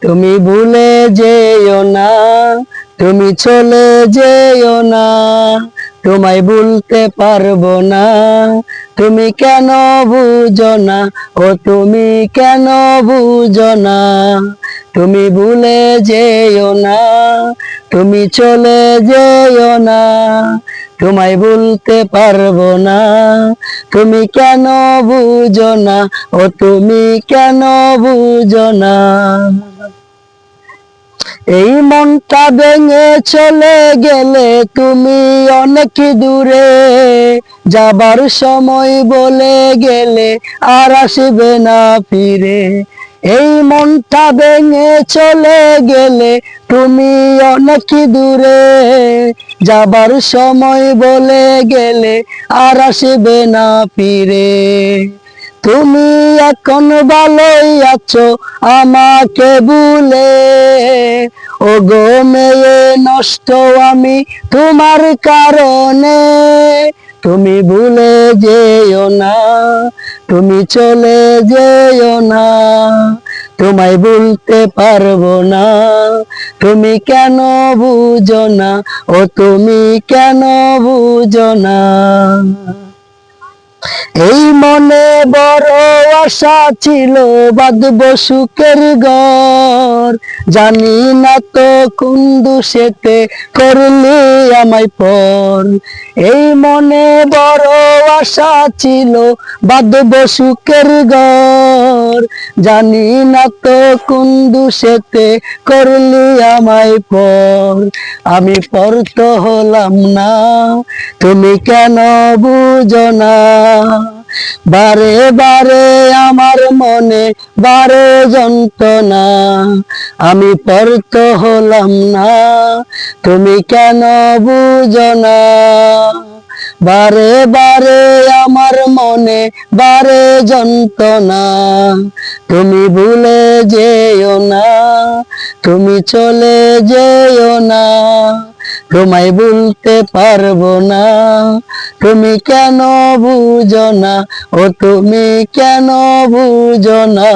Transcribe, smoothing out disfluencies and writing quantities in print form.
তুমি ভুলে যেও না, তুমি চলে যেও না, তোমায় ভুলতে পারবো না। তুমি কেন বুঝো না, ও তুমি কেন বুঝো না? তুমি ভুলে যেও না, তুমি চলে যেও না, তোমায় ভুলতে পারবো না। তুমি কেন বুঝো না, ও তুমি কেন বুঝো না? এই মনটা ভেঙে চলে গেলে তুমি অনেক দূরে, যাবার সময় বলে গেলে আর আসবে না ফিরে। এই মনটা ভেঙে চলে গেলে তুমি অনেক দূরে, যাবার সময় বলে গেলে আর আসবে না ফিরে। তুমি এখন ভালোই আছো আমাকে ভুলে, ও গো মেয়ে নষ্ট আমি তোমার কারণে। তুমি ভুলে যেও না, তুমি চলে যেও না, তোমায় ভুলতে পারবো না। তুমি কেন বুঝো না, ও তুমি কেন বুঝো না? এই মনে বড় আশা ছিল, বাঁধবো সুখের ঘর, জানি না তো কোন দোষেতে করলি আমায় পর। এই মনে বড় আশা ছিল, বাঁধবো সুখের ঘর, জানি না তো কোন দোষেতে করলি আমায় পর। আমি পর তো হলাম না, তুমি কেন বুঝো না? বারে বারে আমার মনে বারে যন্ত্রণা, আমি পর তো হলাম না, তুমি কেন বুঝো না? বারে বারে আমার মনে বারে যন্ত্রণা, তুমি ভুলে যেও না, তুমি চলে যেও না, তোমায় ভুলতে পারবো না। তুমি কেন বুঝো না, ও তুমি কেন বুঝো না?